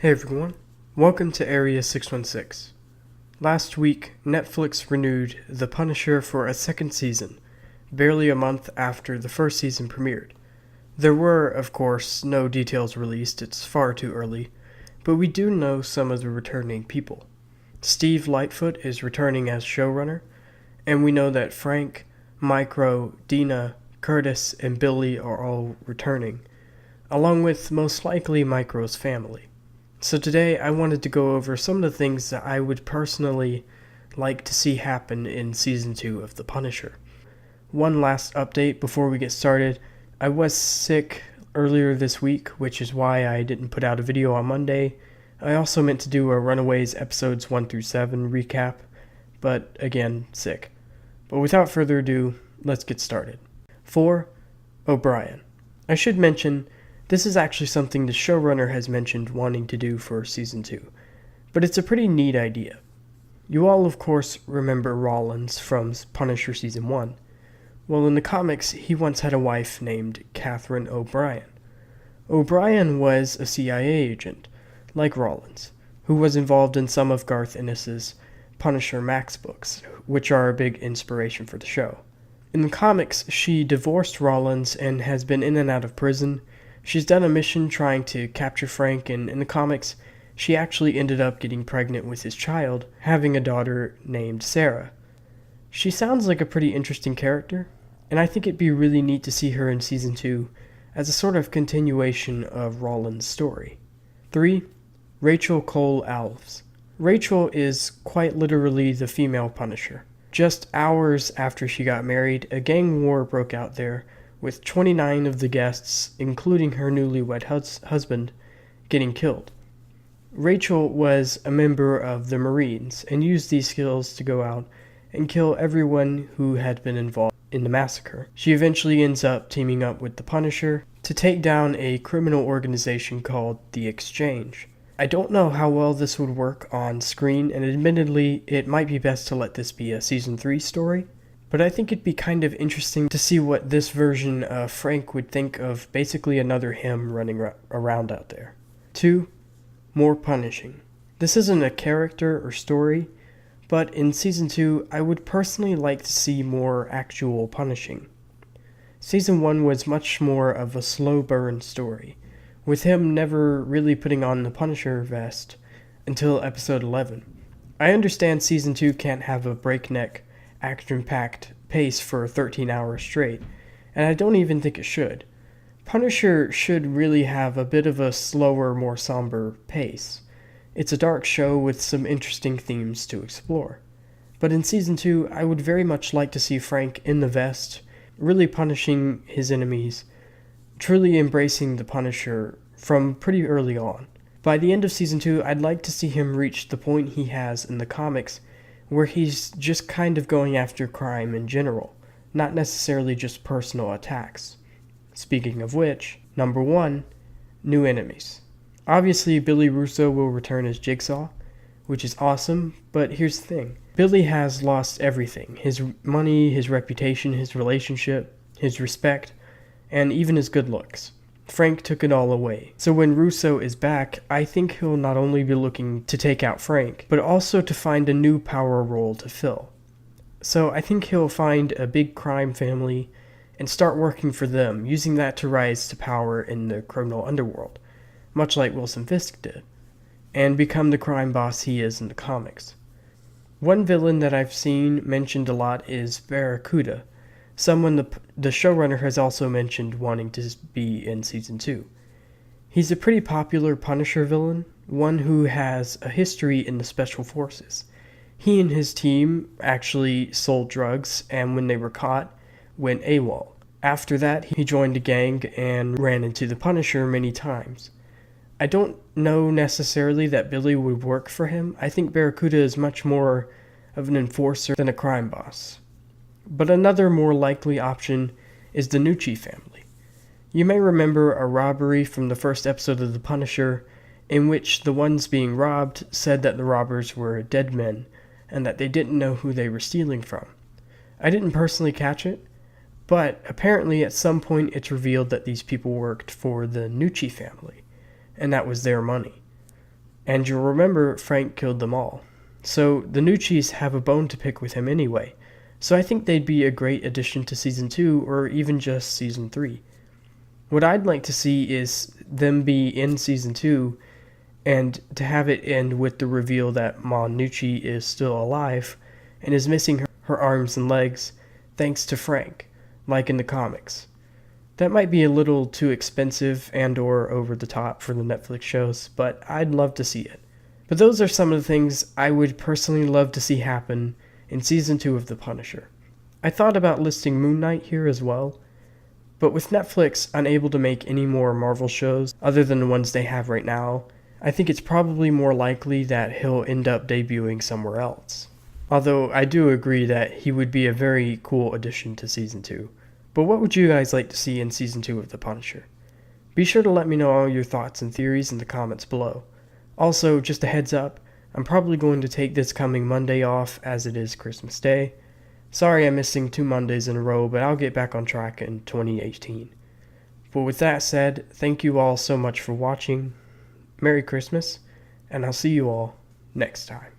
Hey everyone, welcome to Area 616. Last week, Netflix renewed The Punisher for a second season, barely a month after the first season premiered. There were, of course, no details released, it's far too early, but we do know some of the returning people. Steve Lightfoot is returning as showrunner, and we know that Frank, Micro, Dina, Curtis, and Billy are all returning, along with most likely Micro's family. So today I wanted to go over some of the things that I would personally like to see happen in Season 2 of The Punisher. One last update before we get started. I was sick earlier this week, which is why I didn't put out a video on Monday. I also meant to do a Runaways episodes 1 through 7 recap, but again, sick. But without further ado, let's get started. 4. O'Brien. I should mention, this is actually something the showrunner has mentioned wanting to do for Season 2, but it's a pretty neat idea. You all, of course, remember Rollins from Punisher Season 1. Well, in the comics, he once had a wife named Catherine O'Brien. O'Brien was a CIA agent, like Rollins, who was involved in some of Garth Ennis's Punisher Max books, which are a big inspiration for the show. In the comics, she divorced Rollins and has been in and out of prison. She's done a mission trying to capture Frank, and in the comics, she actually ended up getting pregnant with his child, having a daughter named Sarah. She sounds like a pretty interesting character, and I think it'd be really neat to see her in Season 2 as a sort of continuation of Rollins' story. 3. Rachel Cole-Alves. Rachel is quite literally the female Punisher. Just hours after she got married, a gang war broke out there, with 29 of the guests, including her newlywed husband, getting killed. Rachel was a member of the Marines and used these skills to go out and kill everyone who had been involved in the massacre. She eventually ends up teaming up with the Punisher to take down a criminal organization called The Exchange. I don't know how well this would work on screen, and admittedly, it might be best to let this be a Season 3 story, but I think it'd be kind of interesting to see what this version of Frank would think of basically another him running around out there. 2. More punishing. This isn't a character or story, but in Season 2, I would personally like to see more actual punishing. Season 1 was much more of a slow burn story, with him never really putting on the Punisher vest until episode 11. I understand Season 2 can't have a breakneck, action-packed pace for 13 hours straight, and I don't even think it should. Punisher should really have a bit of a slower, more somber pace. It's a dark show with some interesting themes to explore. But in Season 2, I would very much like to see Frank in the vest, really punishing his enemies, truly embracing the Punisher from pretty early on. By the end of Season 2, I'd like to see him reach the point he has in the comics, where he's just kind of going after crime in general, not necessarily just personal attacks. Speaking of which, number 1, new enemies. Obviously, Billy Russo will return as Jigsaw, which is awesome, but here's the thing. Billy has lost everything. His money, his reputation, his relationship, his respect, and even his good looks. Frank took it all away. So when Russo is back, I think he'll not only be looking to take out Frank, but also to find a new power role to fill. So I think he'll find a big crime family and start working for them, using that to rise to power in the criminal underworld, much like Wilson Fisk did, and become the crime boss he is in the comics. One villain that I've seen mentioned a lot is Barracuda, someone the showrunner has also mentioned wanting to be in Season 2. He's a pretty popular Punisher villain, one who has a history in the Special Forces. He and his team actually sold drugs, and when they were caught, went AWOL. After that, he joined a gang and ran into the Punisher many times. I don't know necessarily that Billy would work for him. I think Barracuda is much more of an enforcer than a crime boss. But another more likely option is the Nucci family. You may remember a robbery from the first episode of The Punisher, in which the ones being robbed said that the robbers were dead men, and that they didn't know who they were stealing from. I didn't personally catch it, but apparently at some point it's revealed that these people worked for the Nucci family, and that was their money. And you'll remember Frank killed them all. So the Nucci's have a bone to pick with him anyway. So I think they'd be a great addition to Season 2 or even just Season 3. What I'd like to see is them be in Season 2 and to have it end with the reveal that Ma Nucci is still alive and is missing her arms and legs thanks to Frank, like in the comics. That might be a little too expensive and or over the top for the Netflix shows, but I'd love to see it. But those are some of the things I would personally love to see happen in Season 2 of The Punisher. I thought about listing Moon Knight here as well, but with Netflix unable to make any more Marvel shows other than the ones they have right now, I think it's probably more likely that he'll end up debuting somewhere else. Although I do agree that he would be a very cool addition to Season 2. But what would you guys like to see in Season 2 of The Punisher? Be sure to let me know all your thoughts and theories in the comments below. Also, just a heads up, I'm probably going to take this coming Monday off as it is Christmas Day. Sorry I'm missing 2 Mondays in a row, but I'll get back on track in 2018. But with that said, thank you all so much for watching. Merry Christmas, and I'll see you all next time.